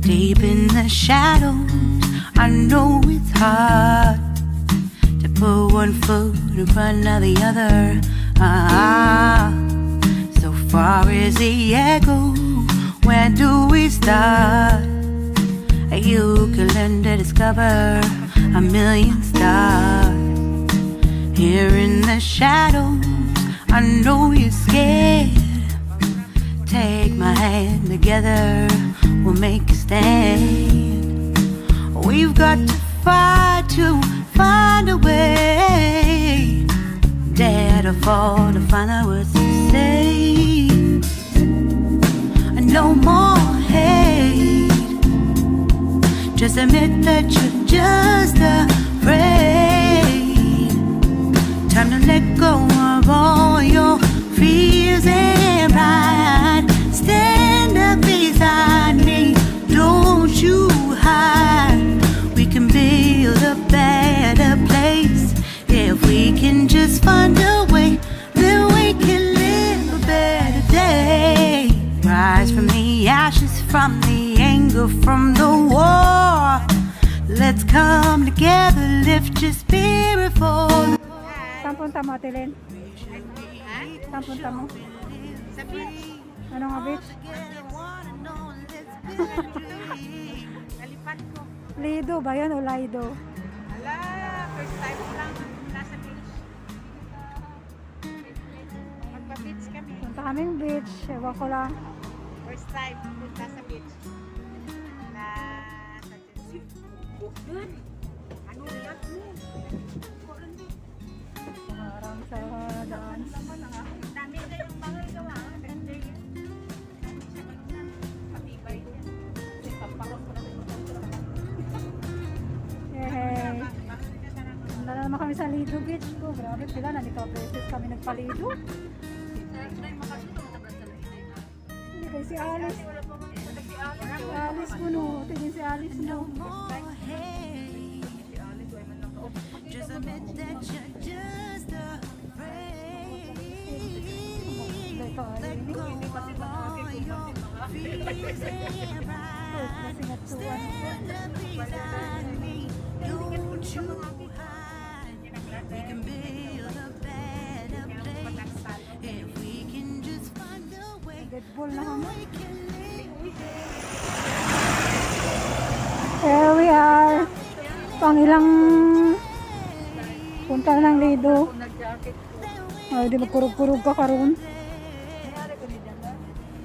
Deep in the shadows, I know it's hard to put one foot in front of the other. So far as the echo, where do we start? You can learn to discover a million stars. Here in the shadows, I know you're scared. Take my hand, together we'll make a stand. We've got to fight to find a way. Dare to fall to find out what to say. No more hate. Just admit that you're just afraid. Time to let go of all your fears and pride. Stand up beside me, don't you hide. We can build a better place. If we can just find a way, then we can live a better day. Rise from the ashes, from the anger, from the war. Let's come together, lift your spirit for. Saan punta mo, Tilin? Saan punta mo? Sa beach. Ano nga beach? Nalipat ko. Lido ba yan o Lido? Ala, first time ko lang nasa beach. Magpa-beach kami. Punta kaming beach, ewan ko lang. First time punta sa beach. Na sa beach. Good. Ano lang mo? Parang sa daan. Dami na yung bangay gawa. Patibay yan. Paparok ko na rin. Yehey. Punta na naman kami sa Lido Beach ko. Grabe pila, nalikang beses kami nagpalido. Hindi kayo si Alice. Si Alice ko no. Tingin si Alice no. Just admit that you're just afraid. Let go of all your fears and pride. Stand up beside me, don't you hide. We can build a better place if we can just find a way. Red Bull na kami. We can live. Here we are. Pang ilang punta ng Lido. Ay, di magkurug-kurug ka karon.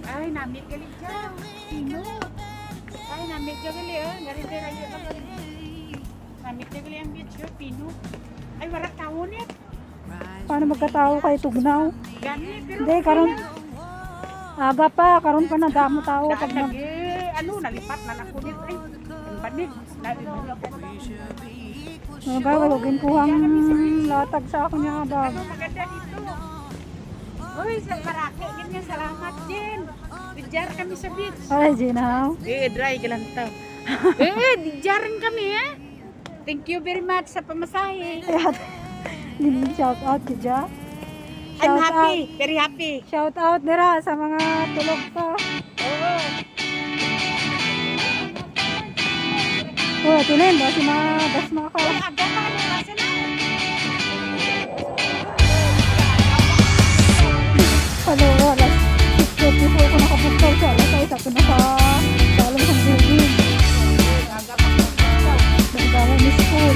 Ay, namit gali dyan. Sino? Ay, namit gali ah. Galing din ay yun. Namit gali ang beach yun. Pino. Ay, warak tao net. Paano magkatao kay Tugnaw? Gani, pero Hindi, karon aga pa, karon pa na damo tao pag mag ano, nalipat na nakunit eh. Ang banig. Mga wagin kuhang latag sa ako niya bag. Ano maganda dito? Uy, sa Marake, ganyan, salamat Jen. Dijar kami sa beach. Ay, Ginaw. Dry galantaw. Dijaran kami Thank you very much sa pamasahe. Shout out ki Ja. I'm happy, very happy. Shout out dira sa mga tulog ko. Oo. Oh, Tilin, basi mga ka. Aga pa ano kasi na. Hello, alas 6:54 ko nakabuktaw sa alas 6 ako na sa alam kong building. Aga pa. Nagdala ni school.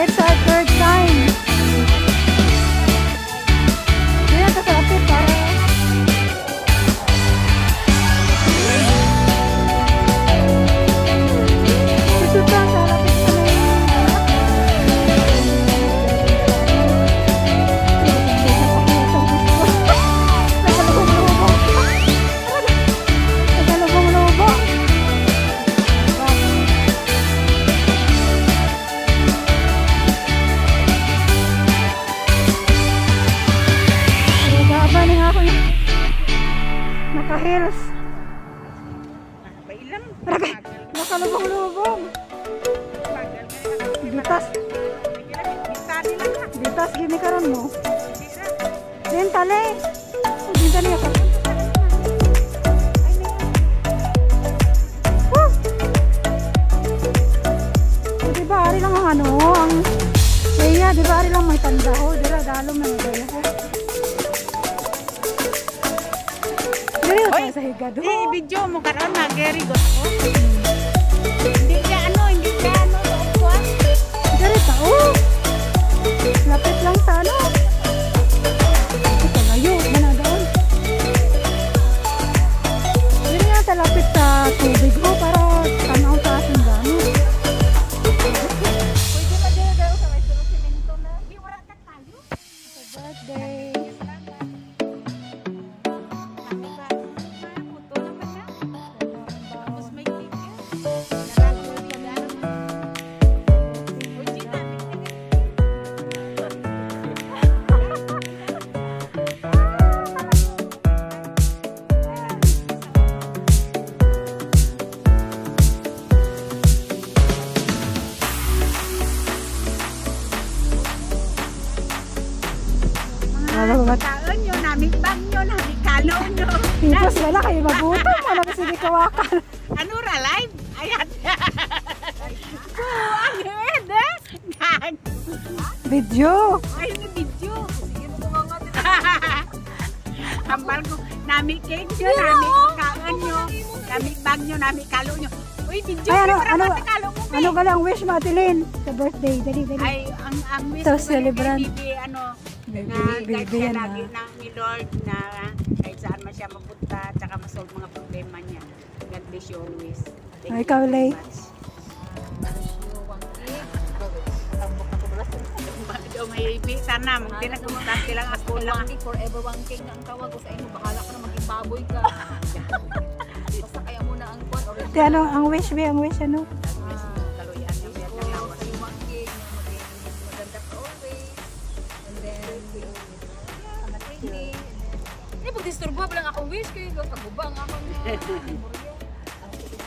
It's our third time. Kaya kasapit para ito pa sa lapit ka na naka-heels. Bailam. Nakalubong-lubong. Bitas. Bitas gini karon mo. Then sale. Hindi dali ako. Di ba, ari lang ang ano, ang Leia, di ba, ari lang may tanda ho. Di ba, dalom na may Leia ho. Dili ako sa higado. I-video mo karon na, Gary Gosko. Hindi ka ano, kuwan. Dari tao. Lapit lang sa ano. Ito layo, manadaon. Dili nga sa lapit sa tubig ho para tanaw sa ating gamit. Pwede madala daw sa may semento na. Di wala ka tayo. Happy birthday. Puto naman na. Tapos may cake. Nalagol ka na. Uy, Gina. Taon nyo, namikbang nyo, namikalo nyo. Tipos wala kayo magutom. Ano kasi di kawakan. Ano ra live? Ayan. Ang head eh. Video. Ay, may video. Sige mo nga nga. Hambal ko, namikig nyo, namikaon nyo, namikbang nyo, namikalo nyo. Uy, video Ay, ko ano, para ano, matikalo mo. ano ka lang wish mo, Atilin? Sa birthday. Dali, dali. Ay, ang wish So, ko celebrant. kay Bibi, ano, Baby, na kahit baby siya yan lagi na. ni Lord na kahit saan man siya mapunta tsaka masolve mga problema niya. God bless you always. Thank Ay, you ikaw, very Lay. much. Daw may ibita na, magtila kumutante lang ako lang. Forever one king ang tawag ko sa inyo. Bahala ka na maging baboy ka. Basta kaya muna ang kwan. Ate, ano, ang wish, be, ang wish, ano? Kaluyan niya biyan ng lawas. Sa one king na maging maganda ka always. And then, matindi. Hindi, pag-disturbo lang akong wish kayo. Pag-ubang akong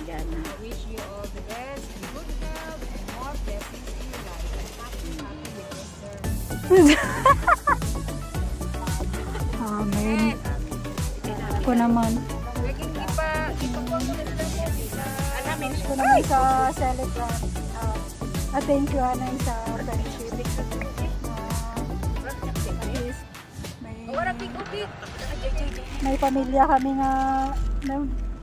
Yan. I wish you all the best and good health and more blessings in your life. And happy with your Amen. Ako naman. Hindi pa ko mo na lang Alamin Ako naman sa celebrant. Thank you, Anay, sa friendship. May pamilya kami nga,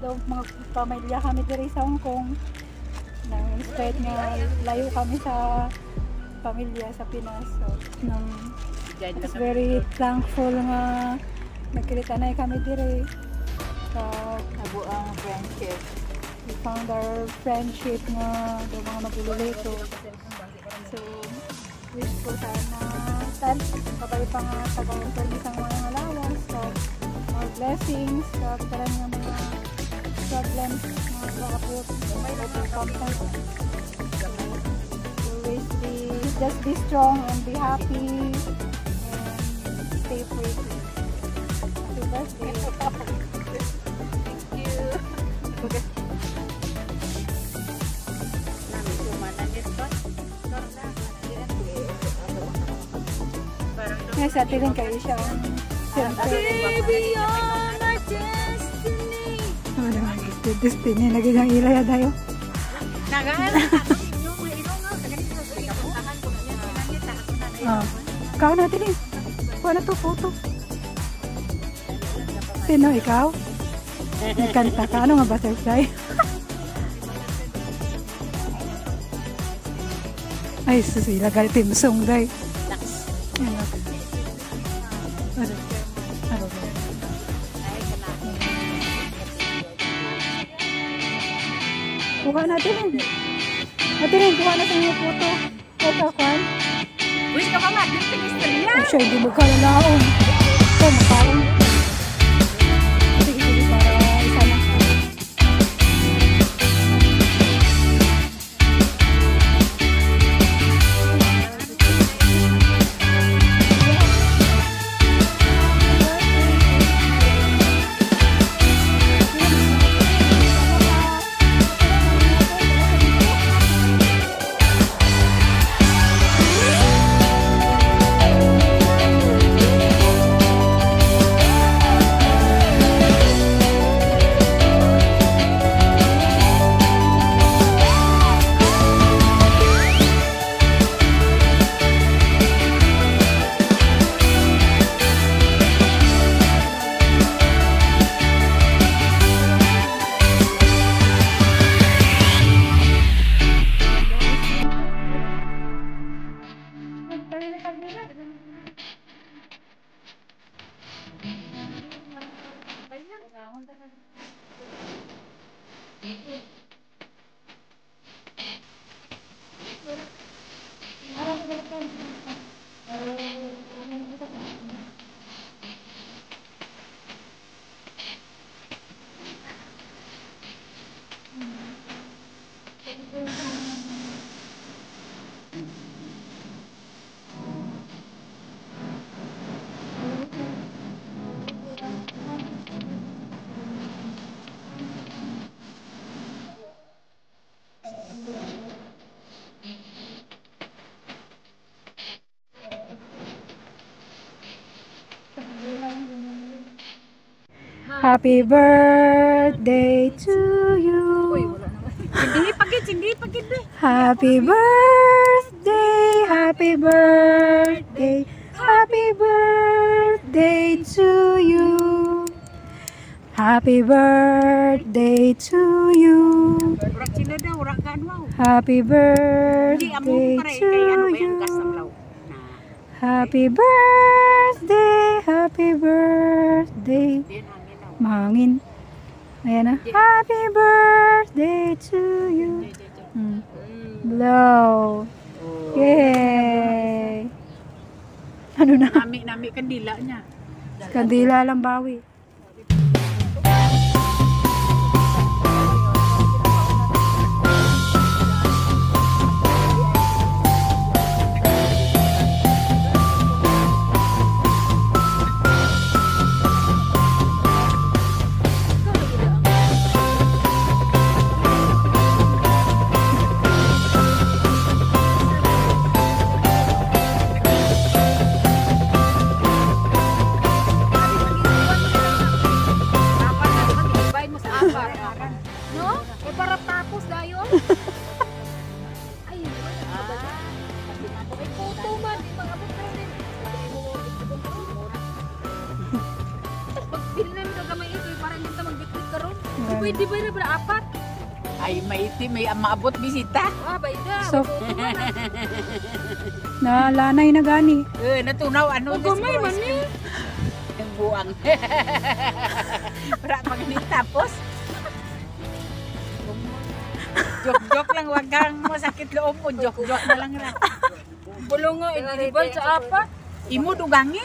mga pamilya kami diri sa Hong Kong. Instead nga layo kami sa pamilya sa Pinas. So, it's very thankful nga nagkita na kami diri. Abo ang friendship. We found our friendship nga do mga magululito. So, wish ko sana kabay pa nga sa permis ang mga allowance, more blessings, karan nga mga problems, mga kapot, overcome. Always just be strong and be happy and stay free. Happy birthday. Yes, ate rin kayo siya. Baby, you're my destiny. Ano naman, destiny. Naging ang ilaya tayo. Nagalan. Ikaw natin eh. Kuha na to, photo. Sino, ikaw? Nagkanta ka. Ano nga butterfly? Ay, susila. Galitin mo song, day. Yan lang. Ano? Ano? Kuha natin eh. Natin eh, kuha natin yung photo. Ito, Kwan. Wish ka pa dito ni Estrella. Siya, hindi mo kalalaon. Ito, makaon. Sige, sige, para isa lang. Happy birthday to you. Hindi pagit. Happy birthday, happy birthday, happy birthday to you. Happy birthday to you. Urak sila daw, urak ka ano. Happy Hindi, amo birthday pare, to kay ano ba yung gas ng you. law? Happy birthday, happy birthday. Hindi namin law. Mahangin. Ayan na. Happy birthday to you. Blow. Yay! Ano na? Nami kandila niya. Kandila lang bawi. No? Eh para tapos dayon. Ay, ay photo man, di mag-abot ka rin. Pagpinan ka gamay ito, para hindi ka magbitbit ka ron. Pwede ba na apat? Ay, may maabot bisita. Ah, bayda. So, nalanay na gani. Natunaw, ano Gamay man ni. Ang buwang. Para pag tapos. Joke lang, wag kang masakit loob mo. Joke na lang ra. Bulong nga, inilibal sa apat. Imo dugangi.